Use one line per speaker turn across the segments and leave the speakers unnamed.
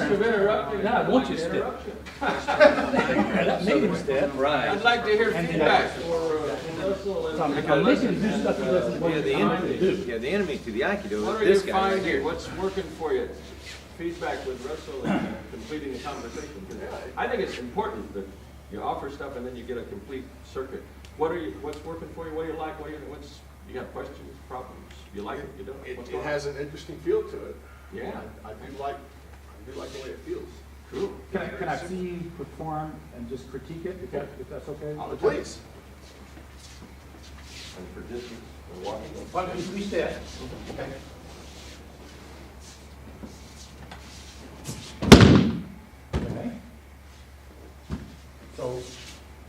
risk of interrupting.
No, I want you to step.
Interruption.
That made him step.
Right.
I'd like to hear
And then
feedback for Russell and.
I'm making him do stuff he doesn't want
Yeah, the
to
enemy,
do.
yeah, the enemy to the Aikido
What
is
are
this
you
guy right
finding?
here.
What's working for you? Feedback with Russell and completing the conversation. 'Cause I think it's important that you offer stuff and then you get a complete circuit. What's working for you? What do you like? You got questions, problems? You like it? You don't? What's
It
going on?
has an interesting feel to it.
Yeah.
I do like the way it feels.
Cool.
Can I see you perform and just critique it, if that's okay?
Please.
And for distance, and walking.
Why don't we step?
Okay.
Okay. So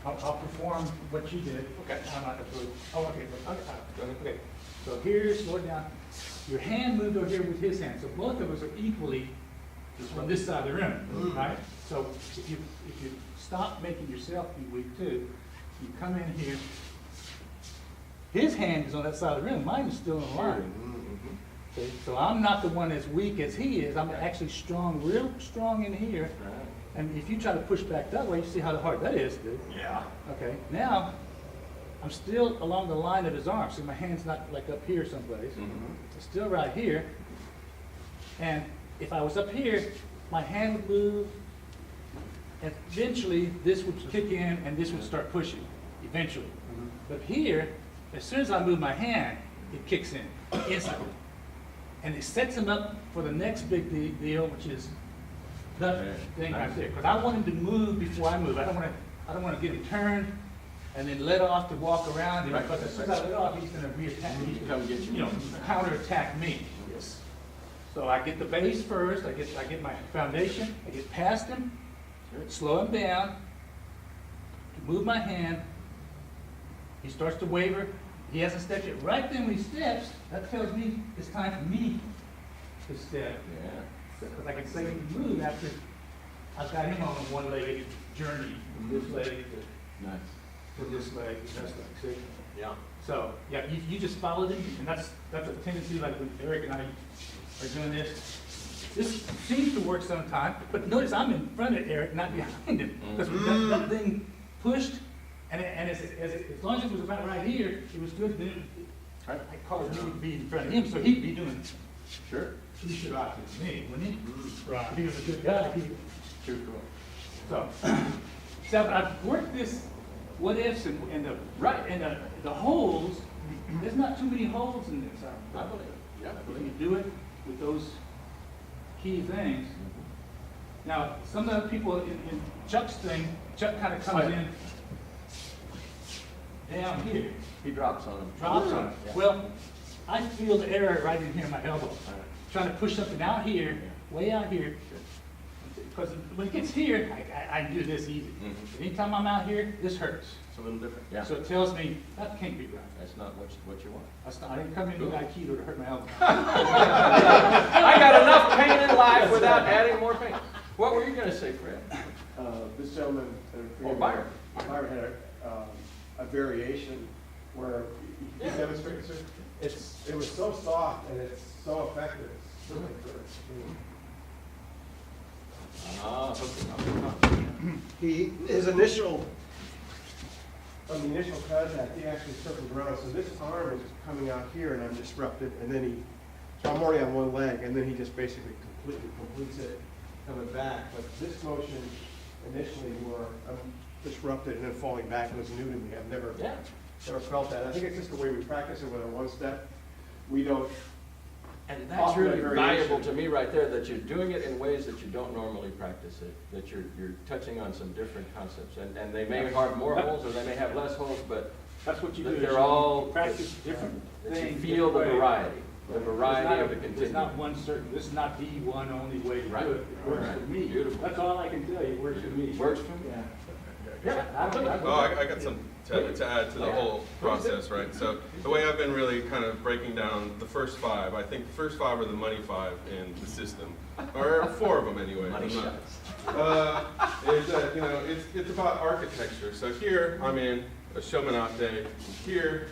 I'll perform what you did.
Okay.
I'm not approved. Oh, okay.
Go ahead.
Okay. So here, slow it down. Your hand moved over here with his hand. So both of us are equally from this side of the room, right? So if you stop making yourself be weak too, you come in here. His hand is on that side of the room. Mine is still in line. Okay, so I'm not the one as weak as he is. I'm actually strong, real strong in here. And if you try to push back that way, you see how hard that is, dude.
Yeah.
Okay, now I'm still along the line of his arm. See, my hand's not like up here someplace. It's still right here. And if I was up here, my hand would move, and eventually this would kick in and this would start pushing, eventually. But here, as soon as I move my hand, it kicks in instantly. And it sets him up for the next big deal, which is that thing right there. Because I want him to move before I move. I don't want to get him turned and then let off to walk around.
Right.
Because as soon as I let off, he's going to reattack. He's
Come get you.
you know, counterattack me. Yes. So I get the base first. I get my foundation. I get past him, slow him down, move my hand. He starts to waver. He hasn't stepped yet. Right then when he steps, that tells me it's time for me to step.
Yeah.
Because I can say he can move after I've got him on a one-legged journey from this leg
Nice.
to this leg. That's like, see?
Yeah.
So, yeah, you just followed him, and that's a tendency, like when Eric and I are doing this. This seems to work sometimes, but notice I'm in front of Eric, not behind him. Because that thing pushed, and as long as it was about right here, it was good. Then it caused me to be in front of him, so he'd be doing
Sure.
he should rock with me, wouldn't he? Right. If he was a good guy,
Too cool.
So I've worked this what ifs and the holes. There's not too many holes in this.
I believe it. Yeah, I
If
believe
you do it with those key things. Now, some of the people in Chuck's thing, Chuck kind of comes in down here.
it. He drops on him.
Drops on it.
Yeah.
Well, I feel the error right in here in my elbow. Trying to push something out here, way out here. Because when it gets here, I can do this easy. But anytime I'm out here, this hurts.
It's a little different. Yeah.
So it tells me, that can't be right.
That's not what you want.
I didn't come into Aikido to hurt my elbow.
I got enough pain in life without adding more pain. What were you going to say, Fred?
This gentleman,
Byron.
Byron had a variation where he
Yeah.
demonstrated, sir. It was so soft and it's so effective. His initial, on the initial contact, he actually circled around. So this arm is coming out here and I'm disrupted, and then so I'm already on one leg, and then he just basically completely completes it coming back. But this motion initially where I'm disrupted and then falling back was new to me. I've never felt that. I think it's just the way we practice it with a one step. We don't.
And that's really valuable to me right there, that you're doing it in ways that you don't normally practice it, that you're touching on some different concepts. And they may have more holes or they may have less holes, but
That's what you do.
that
is
they're
you
all,
practice different
that you
things.
feel the
different ways.
variety of the
It's
continuum.
not one certain, this is not the one only way to
Right.
do it. It works
Right.
for me.
Beautiful.
That's all I can tell you, it works for me.
Works for me?
Yeah.
Well, I got some to add to the whole process, right? So the way I've been really kind of breaking down the first five, I think the first five are the money five in the system, or four of them anyway.
Money
I'm not-
shots.
You know, it's about architecture. So here I'm in a Shomenate. Here,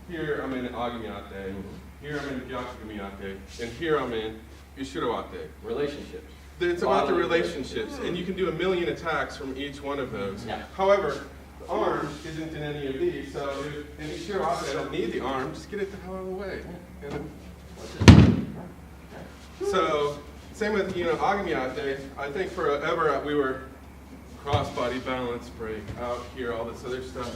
here I'm in Agamiate. Here I'm in Gyakugamiyate. And here I'm in Ushiro Ate.
Relationships.
It's about the
Body.
relationships, and you can do 1,000,000 attacks from each one of those.
Yeah.
However, the arm isn't in any of these, so if in Ushiro Ate I don't need the arm, just get it the hell out of the way. So, same with, Agami Ate. I think forever we were cross-body balance, break, out here, all this other stuff.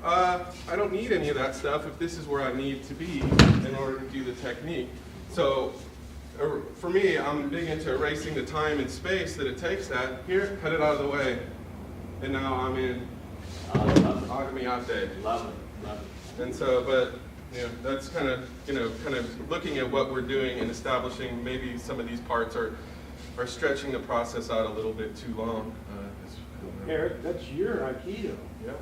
I don't need any of that stuff if this is where I need to be in order to do the technique. So, for me, I'm big into erasing the time and space that it takes that. Here, cut it out of the way. And now I'm in Agami Ate.
Love it.
And so, but, that's kind of looking at what we're doing and establishing maybe some of these parts are stretching the process out a little bit too long.
Eric, that's your Aikido.
Yeah.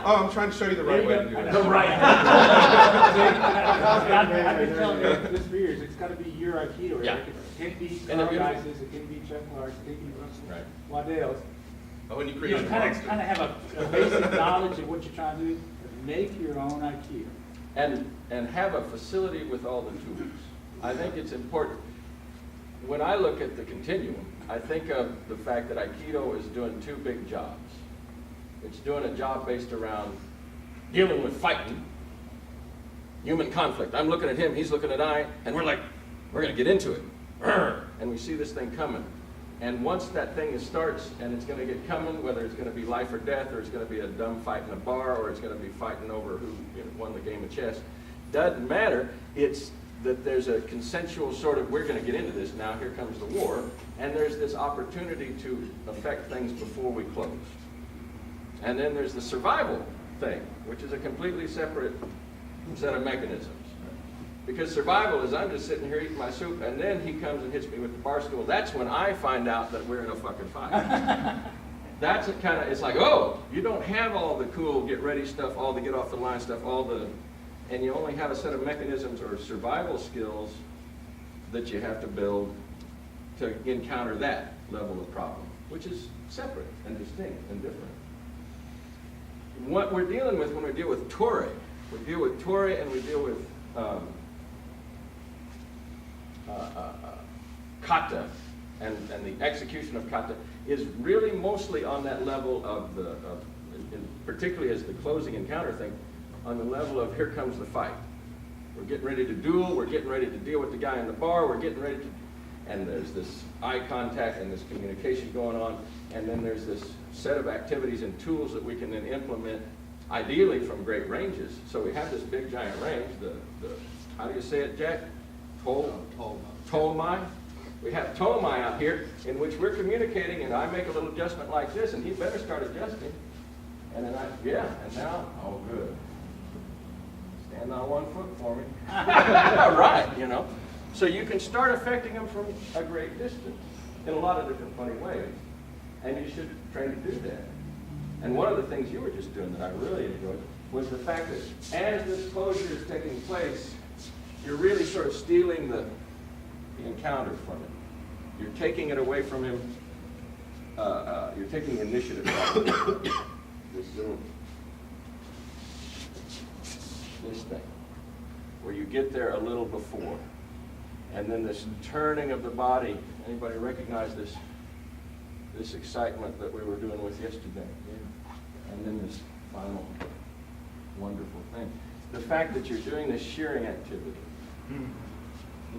Oh, I'm trying to show you the right way to do it.
The right.
I've been telling Eric this for years, it's gotta be your Aikido,
Yeah.
Eric. It can be
And if you-
Carl Geis's, it can be Chuck Clark's, it can be
Right.
Waddell's.
Oh, and you
You
create
know,
a
kind
monster.
of have a basic knowledge of what you're trying to do. Make your own Aikido.
And have a facility with all the tools. I think it's important. When I look at the continuum, I think of the fact that Aikido is doing two big jobs. It's doing a job based around dealing with fighting, human conflict. I'm looking at him, he's looking at I, and we're gonna get into it. And we see this thing coming. And once that thing starts, and it's gonna get coming, whether it's gonna be life or death, or it's gonna be a dumb fight in a bar, or it's gonna be fighting over who won the game of chess, doesn't matter. It's that there's a consensual sort of, we're gonna get into this now, here comes the war, and there's this opportunity to affect things before we close. And then there's the survival thing, which is a completely separate set of mechanisms. Because survival is, I'm just sitting here eating my soup, and then he comes and hits me with the bar stool. That's when I find out that we're in a fucking fight. That's it's like, oh, you don't have all the cool get ready stuff, all the get off the line stuff, and you only have a set of mechanisms or survival skills that you have to build to encounter that level of problem, which is separate and distinct and different. What we're dealing with when we deal with Tori, we deal with Tori and we deal with kata and the execution of kata is really mostly on that level of particularly as the closing encounter thing, on the level of here comes the fight. We're getting ready to duel, we're getting ready to deal with the guy in the bar, we're getting ready to, and there's this eye contact and this communication going on, and then there's this set of activities and tools that we can then implement, ideally from great ranges. So we have this big giant range, how do you say it, Jack? Tolmai. We have Tolmai out here in which we're communicating, and I make a little adjustment like this, and he better start adjusting. And then and now, oh good. Stand on one foot for me. Right, So you can start affecting them from a great distance in a lot of different funny ways. And you should train to do that. And one of the things you were just doing that I really enjoyed was the fact that as this closure is taking place, you're really sort of stealing the encounter from him. You're taking it away from him. You're taking the initiative from him. This thing, where you get there a little before. And then this turning of the body. Anybody recognize this excitement that we were doing with yesterday? And then this final wonderful thing. The fact that you're doing this shearing activity.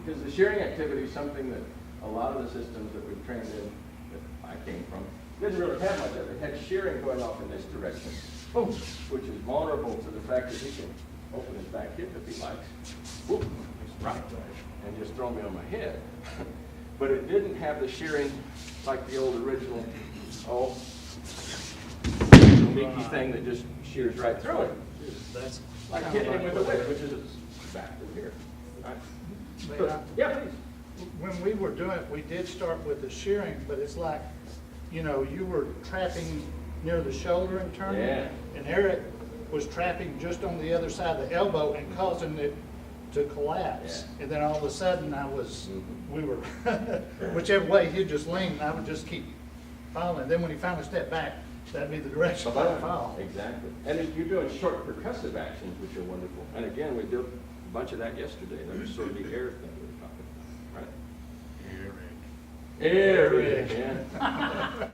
Because the shearing activity is something that a lot of the systems that we've trained in, that I came from, didn't really have much of it. It had shearing going off in this direction, boom, which is vulnerable to the fact that he can open his back hip if he likes, whoop, right, and just throw me on my head. But it didn't have the shearing like the old original, sneaky thing that just shears right through it.
That's
Like hitting him with a whip, which is back through here. Right? Yeah, please.
when we were doing it, we did start with the shearing, but it's like, you were trapping near the shoulder and turning,
Yeah.
and Eric was trapping just on the other side of the elbow and causing it to collapse.
Yeah.
And then all of a sudden we were, whichever way he'd just lean, and I would just keep following. Then when he finally stepped back, that'd be the direction I would follow.
Exactly. And you're doing short percussive actions, which are wonderful. And again, we did a bunch of that yesterday. That was sort of the air thing we were talking about, right? Eric, yeah.